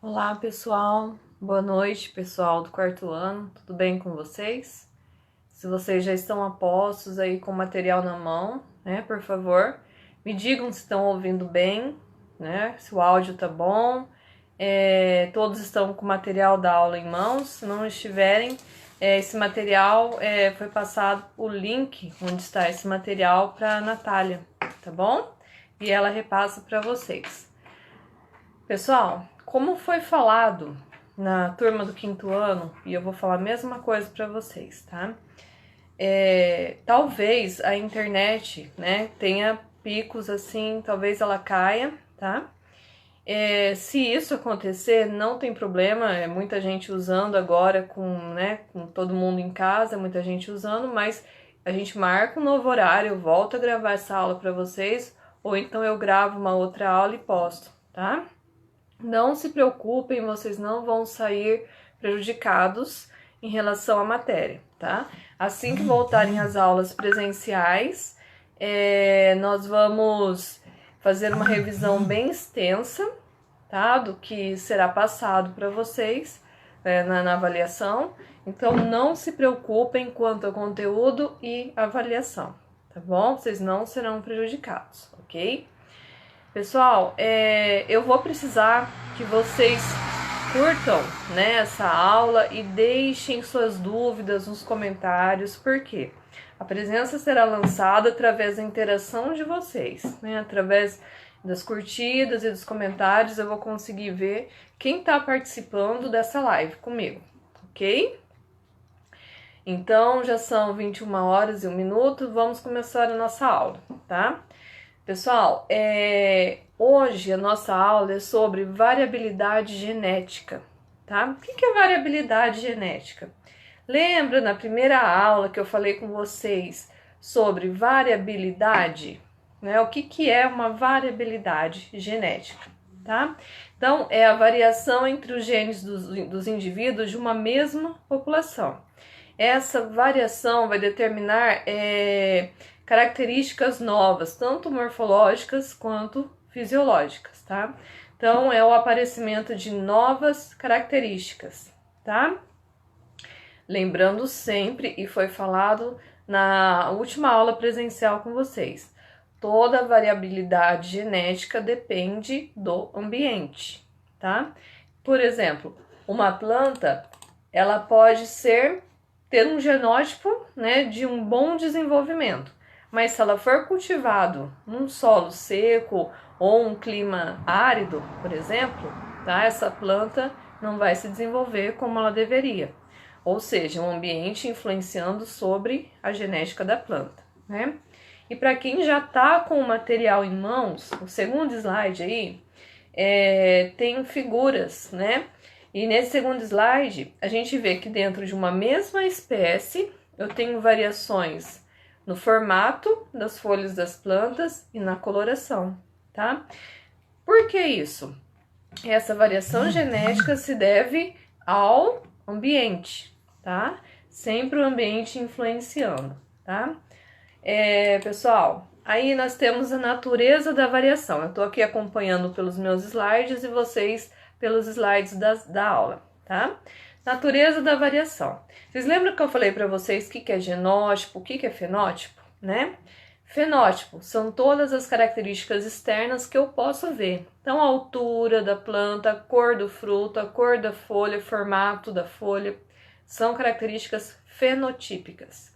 Olá, pessoal. Boa noite, pessoal do quarto ano. Tudo bem com vocês? Se vocês já estão a postos aí com o material na mão, né, por favor, me digam se estão ouvindo bem, né, se o áudio tá bom. Todos estão com o material da aula em mãos. Se não estiverem, esse material foi passado o link onde está esse material para a Natália, tá bom? E ela repassa para vocês. Pessoal, como foi falado na turma do quinto ano, e eu vou falar a mesma coisa para vocês, tá? Talvez a internet, né, tenha picos assim, talvez ela caia, tá? Se isso acontecer, não tem problema, muita gente usando agora com todo mundo em casa, muita gente usando, mas a gente marca um novo horário, eu volto a gravar essa aula para vocês, ou então eu gravo uma outra aula e posto, tá? Não se preocupem, vocês não vão sair prejudicados em relação à matéria, tá? Assim que voltarem as aulas presenciais, nós vamos fazer uma revisão bem extensa, tá? Do que será passado para vocês na avaliação. Então, não se preocupem quanto ao conteúdo e avaliação, tá bom? Vocês não serão prejudicados, ok? Pessoal, eu vou precisar que vocês curtam, né, essa aula e deixem suas dúvidas nos comentários, porque a presença será lançada através da interação de vocês, né, através das curtidas e dos comentários eu vou conseguir ver quem está participando dessa live comigo, ok? Então, já são 21h01, vamos começar a nossa aula, tá? Pessoal, hoje a nossa aula é sobre variabilidade genética, tá? O que é variabilidade genética? Lembra na primeira aula que eu falei com vocês sobre variabilidade, né? O que é uma variabilidade genética, tá? Então, é a variação entre os genes dos indivíduos de uma mesma população. Essa variação vai determinar características novas, tanto morfológicas quanto fisiológicas, tá? Então, é o aparecimento de novas características, tá? Lembrando sempre, e foi falado na última aula presencial com vocês, toda variabilidade genética depende do ambiente, tá? Por exemplo, uma planta, ela pode ter um genótipo, né, de um bom desenvolvimento, mas se ela for cultivado num solo seco ou um clima árido, por exemplo, tá, essa planta não vai se desenvolver como ela deveria. Ou seja, um ambiente influenciando sobre a genética da planta, né? E para quem já está com o material em mãos, o segundo slide aí, tem figuras, né? E nesse segundo slide, a gente vê que dentro de uma mesma espécie, eu tenho variações no formato das folhas das plantas e na coloração, tá? Por que isso? Essa variação genética se deve ao ambiente, tá? Sempre o ambiente influenciando, tá? Pessoal, aí nós temos a natureza da variação. Eu tô aqui acompanhando pelos meus slides e vocês pelos slides da aula, tá? Natureza da variação. Vocês lembram que eu falei para vocês o que é genótipo, o que é fenótipo, né? Fenótipo são todas as características externas que eu posso ver. Então, a altura da planta, a cor do fruto, a cor da folha, formato da folha, são características fenotípicas.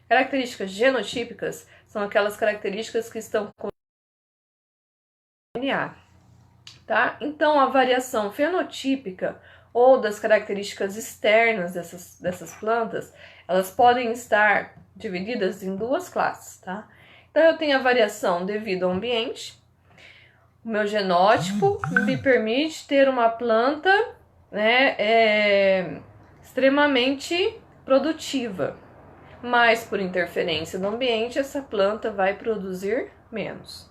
Características genotípicas são aquelas características que estão com DNA, tá? Então, a variação fenotípica ou das características externas dessas plantas, elas podem estar divididas em duas classes, tá? Então, eu tenho a variação devido ao ambiente. O meu genótipo me permite ter uma planta, né, extremamente produtiva, mas por interferência do ambiente, essa planta vai produzir menos.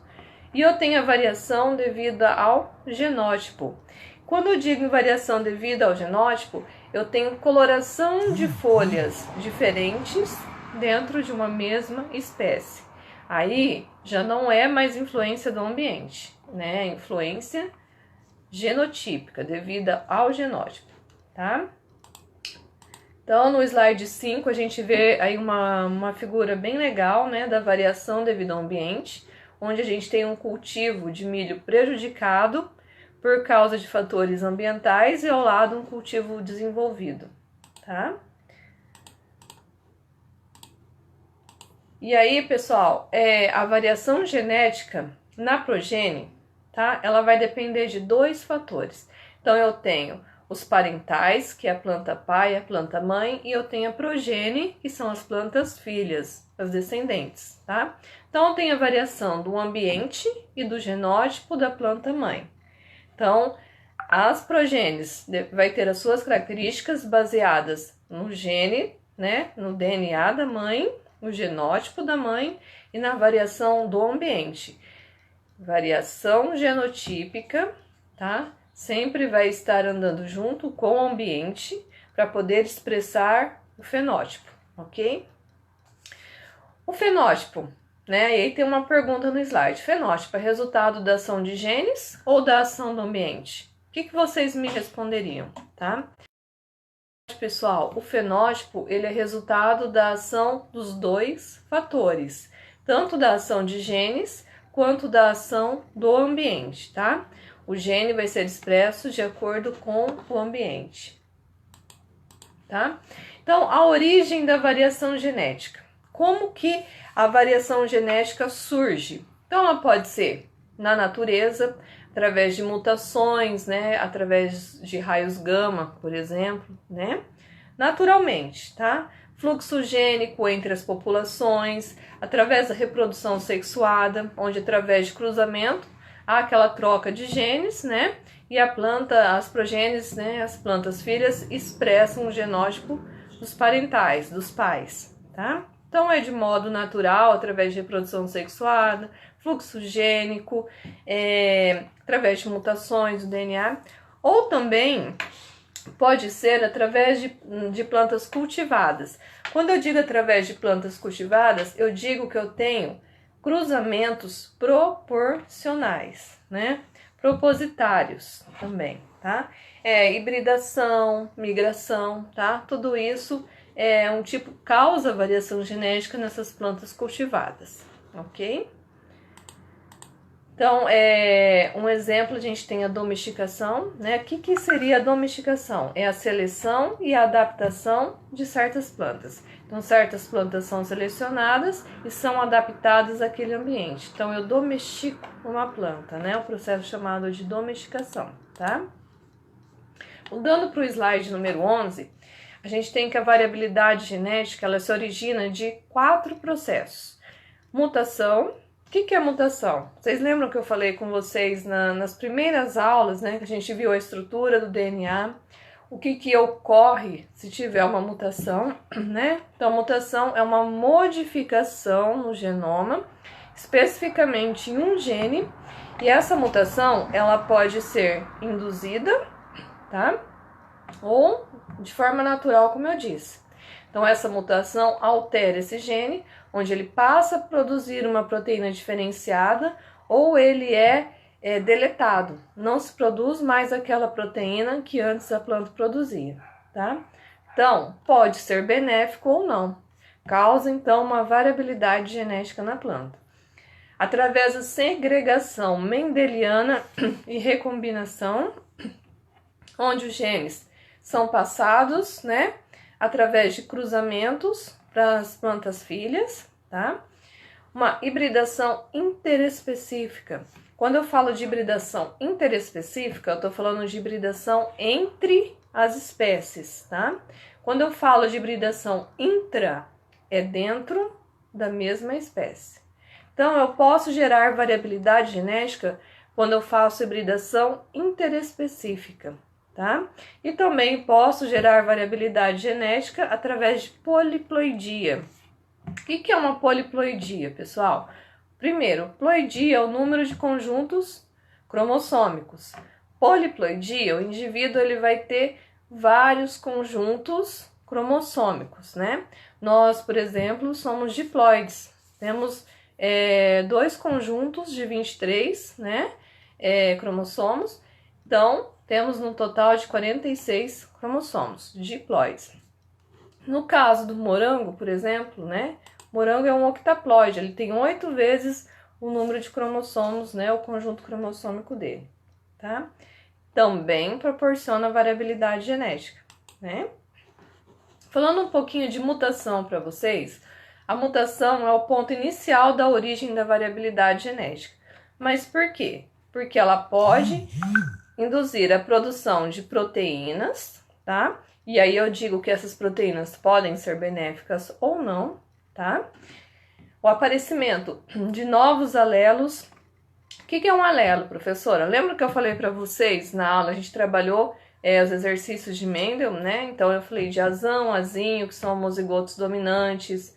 E eu tenho a variação devida ao genótipo. Quando eu digo variação devida ao genótipo, eu tenho coloração de folhas diferentes dentro de uma mesma espécie. Aí já não é mais influência do ambiente, né? Influência genotípica, devida ao genótipo, tá? Então, no slide 5, a gente vê aí uma figura bem legal, né, da variação devido ao ambiente, onde a gente tem um cultivo de milho prejudicado por causa de fatores ambientais e ao lado um cultivo desenvolvido, tá? E aí, pessoal, a variação genética na progênie, tá? Ela vai depender de 2 fatores. Então, eu tenho os parentais, que é a planta pai, a planta mãe, e eu tenho a progênie, que são as plantas filhas, as descendentes, tá? Então, eu tenho a variação do ambiente e do genótipo da planta mãe. Então, as progênies vai ter as suas características baseadas no gene, né, no DNA da mãe, no genótipo da mãe e na variação do ambiente. Variação genotípica, tá? Sempre vai estar andando junto com o ambiente para poder expressar o fenótipo, ok? O fenótipo, né? E aí tem uma pergunta no slide. Fenótipo é resultado da ação de genes ou da ação do ambiente? O que vocês me responderiam, tá? Pessoal, o fenótipo ele é resultado da ação dos 2 fatores, tanto da ação de genes quanto da ação do ambiente, tá? O gene vai ser expresso de acordo com o ambiente, tá? Então, a origem da variação genética. Como que a variação genética surge? Então, ela pode ser na natureza, através de mutações, né? Através de raios gama, por exemplo, né? Naturalmente, tá? Fluxo gênico entre as populações, através da reprodução sexuada, onde através de cruzamento há aquela troca de genes, né? E a planta, as progênies, né? As plantas filhas expressam o genótipo dos parentais, dos pais, tá? Então é de modo natural, através de reprodução sexuada, fluxo gênico, através de mutações do DNA, ou também pode ser através de plantas cultivadas. Quando eu digo através de plantas cultivadas, eu digo que eu tenho cruzamentos proporcionais, né? Propositários também, tá? Hibridação, migração, tá? Tudo isso é um tipo, causa variação genética nessas plantas cultivadas, ok? Então, um exemplo, a gente tem a domesticação, né? O que seria a domesticação? É a seleção e a adaptação de certas plantas. Então, certas plantas são selecionadas e são adaptadas àquele ambiente. Então, eu domestico uma planta, né? O processo chamado de domesticação, tá? Mudando para o slide número 11, a gente tem que a variabilidade genética, ela se origina de 4 processos. Mutação. O que é mutação? Vocês lembram que eu falei com vocês nas primeiras aulas, né? Que a gente viu a estrutura do DNA, o que ocorre se tiver uma mutação, né? Então, mutação é uma modificação no genoma, especificamente em um gene, e essa mutação, ela pode ser induzida, tá? Ou de forma natural, como eu disse. Então, essa mutação altera esse gene, onde ele passa a produzir uma proteína diferenciada, ou ele é deletado. Não se produz mais aquela proteína que antes a planta produzia, tá? Então, pode ser benéfico ou não. Causa, então, uma variabilidade genética na planta. Através da segregação mendeliana e recombinação, onde os genes são passados, né? Através de cruzamentos para as plantas filhas, tá? Uma hibridação interespecífica. Quando eu falo de hibridação interespecífica, eu estou falando de hibridação entre as espécies, tá? Quando eu falo de hibridação intra, é dentro da mesma espécie. Então, eu posso gerar variabilidade genética quando eu faço hibridação interespecífica, tá? E também posso gerar variabilidade genética através de poliploidia. O que é uma poliploidia, pessoal? Primeiro, ploidia é o número de conjuntos cromossômicos. Poliploidia, o indivíduo ele vai ter vários conjuntos cromossômicos, né? Nós, por exemplo, somos diploides. Temos 2 conjuntos de 23, né? Cromossomos. Então, temos um total de 46 cromossomos diploides. No caso do morango, por exemplo, né? Morango é um octaploide, ele tem 8 vezes o número de cromossomos, né? O conjunto cromossômico dele, tá? Também proporciona variabilidade genética, né? Falando um pouquinho de mutação para vocês, a mutação é o ponto inicial da origem da variabilidade genética. Mas por quê? Porque ela pode induzir a produção de proteínas, tá? E aí eu digo que essas proteínas podem ser benéficas ou não, tá? O aparecimento de novos alelos. O que é um alelo, professora? Lembra que eu falei para vocês na aula, a gente trabalhou os exercícios de Mendel, né? Então eu falei de azão, azinho, que são homozigotos dominantes,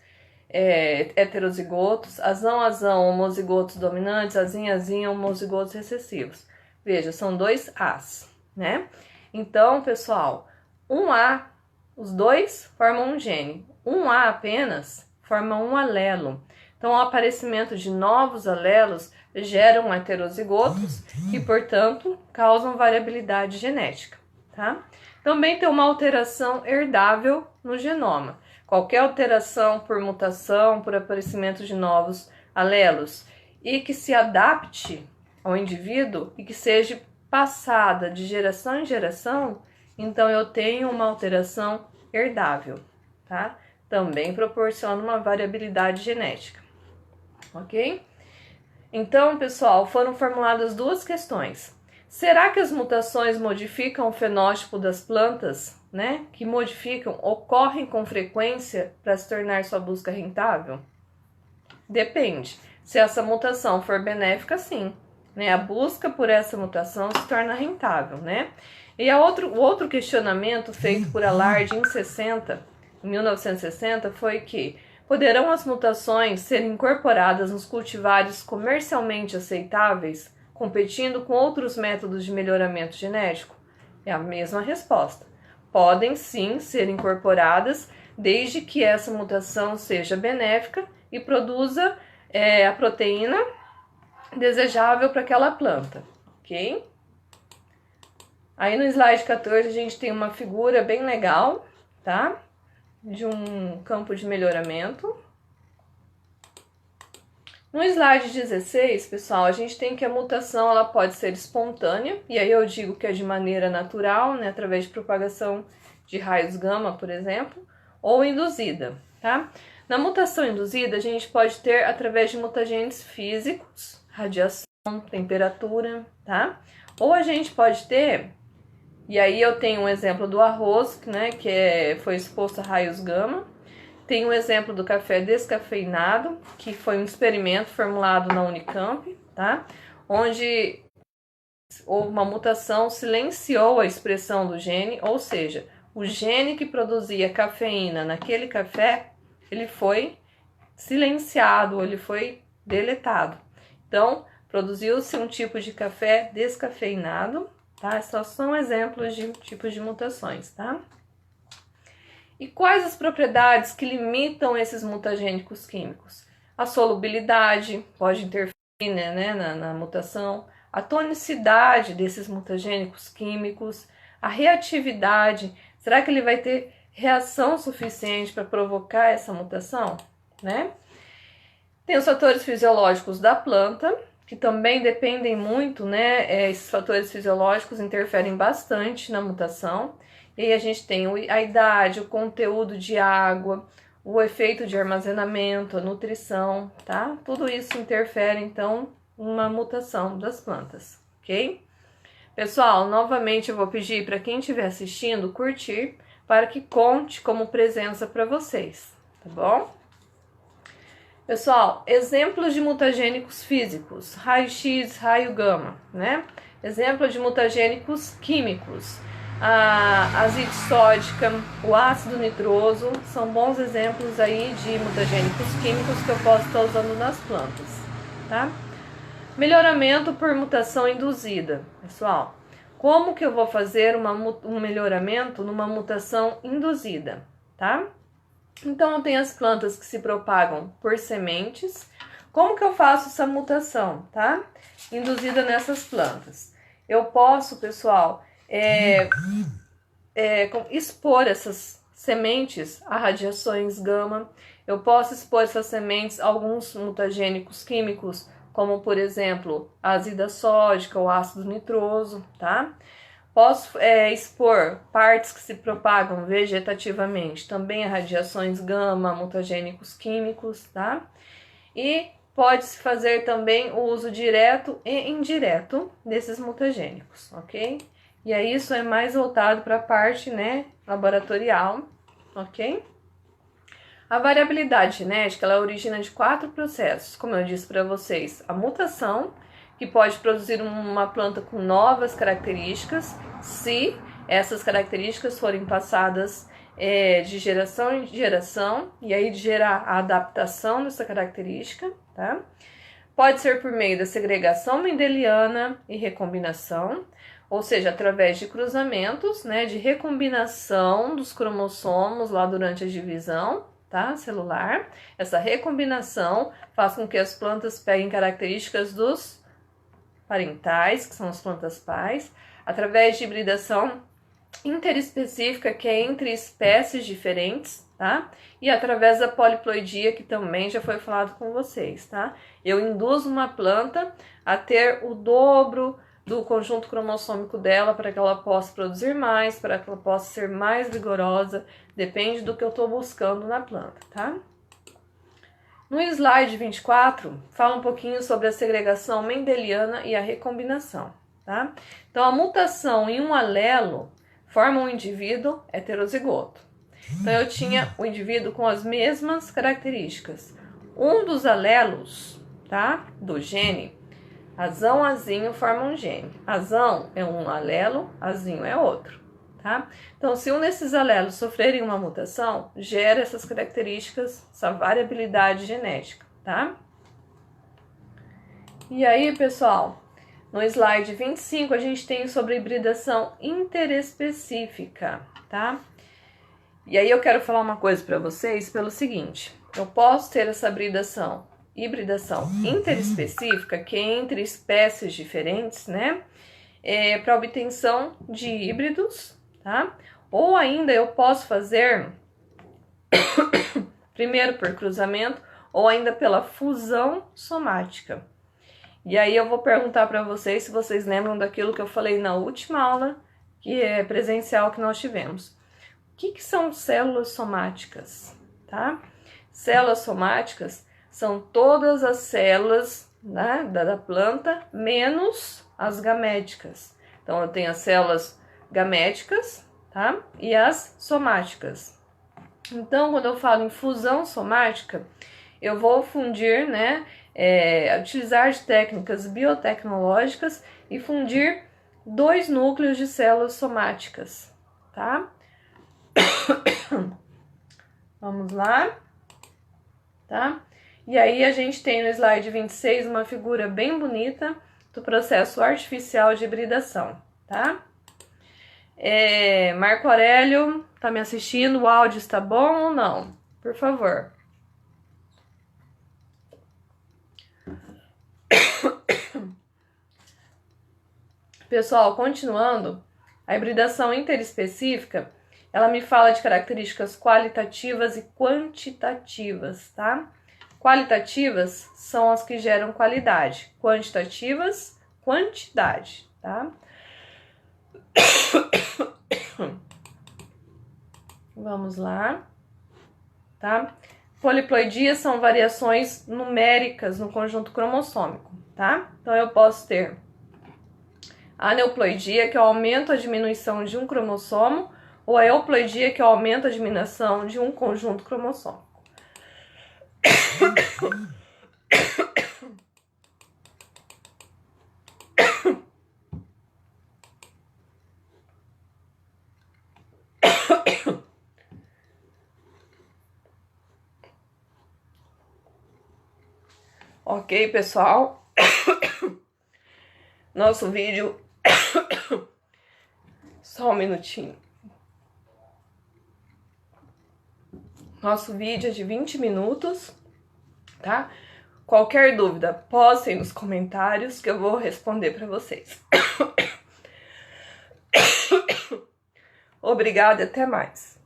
heterozigotos, azão, azão, homozigotos dominantes, azinho, azinho, homozigotos recessivos. Veja, são 2 As, né? Então, pessoal, um A, os dois formam um gene. Um A apenas forma um alelo. Então, o aparecimento de novos alelos geram heterozigotos e, portanto, causam variabilidade genética, tá? Também tem uma alteração herdável no genoma. Qualquer alteração por mutação, por aparecimento de novos alelos e que se adapte ao indivíduo e que seja passada de geração em geração, então eu tenho uma alteração herdável, tá? Também proporciona uma variabilidade genética, ok? Então, pessoal, foram formuladas 2 questões. Será que as mutações modificam o fenótipo das plantas, né? Que modificam, ocorrem com frequência para se tornar sua busca rentável? Depende. Se essa mutação for benéfica, sim, né? A busca por essa mutação se torna rentável, né? E o outro questionamento feito por Allard em 1960, foi que poderão as mutações ser incorporadas nos cultivares comercialmente aceitáveis, competindo com outros métodos de melhoramento genético? É a mesma resposta. Podem sim ser incorporadas, desde que essa mutação seja benéfica e produza a proteína desejável para aquela planta, ok? Aí no slide 14 a gente tem uma figura bem legal, tá? De um campo de melhoramento. No slide 16, pessoal, a gente tem que a mutação ela pode ser espontânea, e aí eu digo que é de maneira natural, né, através de propagação de raios gama, por exemplo, ou induzida, tá? Na mutação induzida, a gente pode ter através de mutagenes físicos, radiação, temperatura, tá? Ou a gente pode ter, e aí eu tenho um exemplo do arroz, né, que foi exposto a raios gama. Tem um exemplo do café descafeinado, que foi um experimento formulado na Unicamp, tá? Onde houve uma mutação, silenciou a expressão do gene, ou seja, o gene que produzia cafeína naquele café, ele foi silenciado, ele foi deletado. Então, produziu-se um tipo de café descafeinado, tá? Esses são exemplos de tipos de mutações, tá? E quais as propriedades que limitam esses mutagênicos químicos? A solubilidade pode interferir, né, na mutação, a tonicidade desses mutagênicos químicos, a reatividade, será que ele vai ter reação suficiente para provocar essa mutação, né? Tem os fatores fisiológicos da planta, que também dependem muito, né? Esses fatores fisiológicos interferem bastante na mutação. E aí a gente tem a idade, o conteúdo de água, o efeito de armazenamento, a nutrição, tá? Tudo isso interfere, então, numa mutação das plantas, ok? Pessoal, novamente eu vou pedir para quem estiver assistindo curtir, para que conte como presença para vocês, tá bom? Pessoal, exemplos de mutagênicos físicos, raio-x, raio gama, né? Exemplo de mutagênicos químicos, a azite sódica, o ácido nitroso, são bons exemplos aí de mutagênicos químicos que eu posso estar usando nas plantas, tá? Melhoramento por mutação induzida, pessoal. Como que eu vou fazer um melhoramento numa mutação induzida, tá? Então, eu tenho as plantas que se propagam por sementes. Como que eu faço essa mutação, tá? Induzida nessas plantas. eu posso, pessoal, expor essas sementes a radiações gama. Eu posso expor essas sementes a alguns mutagênicos químicos, como, por exemplo, a azida sódica ou ácido nitroso, tá? Posso expor partes que se propagam vegetativamente também a radiações gama, mutagênicos químicos, tá? E pode-se fazer também o uso direto e indireto desses mutagênicos, ok? E aí isso é mais voltado para a parte, né, laboratorial, ok? A variabilidade genética, ela origina de 4 processos, como eu disse para vocês. A mutação, que pode produzir uma planta com novas características, se essas características forem passadas de geração em geração, e aí gerar a adaptação dessa característica, tá? Pode ser por meio da segregação mendeliana e recombinação, ou seja, através de cruzamentos, né, de recombinação dos cromossomos lá durante a divisão, tá, celular. Essa recombinação faz com que as plantas peguem características dos parentais, que são as plantas pais, através de hibridação interespecífica, que é entre espécies diferentes, tá? E através da poliploidia, que também já foi falado com vocês, tá? Eu induzo uma planta a ter o dobro do conjunto cromossômico dela para que ela possa produzir mais, para que ela possa ser mais vigorosa, depende do que eu estou buscando na planta, tá? No slide 24, fala um pouquinho sobre a segregação mendeliana e a recombinação, tá? Então, a mutação em um alelo forma um indivíduo heterozigoto. Então, eu tinha o indivíduo com as mesmas características. Um dos alelos, tá, do gene, azão, azinho, forma um gene. Azão é um alelo, azinho é outro, tá? Então, se um desses alelos sofrerem uma mutação, gera essas características, essa variabilidade genética, tá? E aí, pessoal, no slide 25, a gente tem sobre hibridação interespecífica, tá? E aí eu quero falar uma coisa para vocês pelo seguinte, eu posso ter essa hibridação interespecífica, que é entre espécies diferentes, né? Para obtenção de híbridos, tá? Ou ainda eu posso fazer primeiro por cruzamento ou ainda pela fusão somática. E aí eu vou perguntar para vocês se vocês lembram daquilo que eu falei na última aula, que é presencial que nós tivemos. O que são células somáticas, tá? Células somáticas são todas as células, né, da planta, menos as gaméticas. Então, eu tenho as células gaméticas, tá? E as somáticas. Então, quando eu falo em fusão somática, eu vou fundir, né, utilizar de técnicas biotecnológicas e fundir 2 núcleos de células somáticas, tá? Vamos lá, tá? E aí a gente tem no slide 26 uma figura bem bonita do processo artificial de hibridação, tá? Marco Aurélio, tá me assistindo? O áudio está bom ou não? Por favor. Pessoal, continuando, a hibridação interespecífica, ela me fala de características qualitativas e quantitativas, tá? Qualitativas são as que geram qualidade, quantitativas, quantidade, tá? Vamos lá, tá? Poliploidias são variações numéricas no conjunto cromossômico, tá? Então, eu posso ter a aneuploidia, que é o aumento ou diminuição de um cromossomo, ou a euploidia, que é o aumento ou diminuição de um conjunto cromossômico. Ok, pessoal? Nosso vídeo... Só um minutinho. Nosso vídeo é de 20 minutos, tá? Qualquer dúvida, postem nos comentários que eu vou responder para vocês. Obrigada e até mais.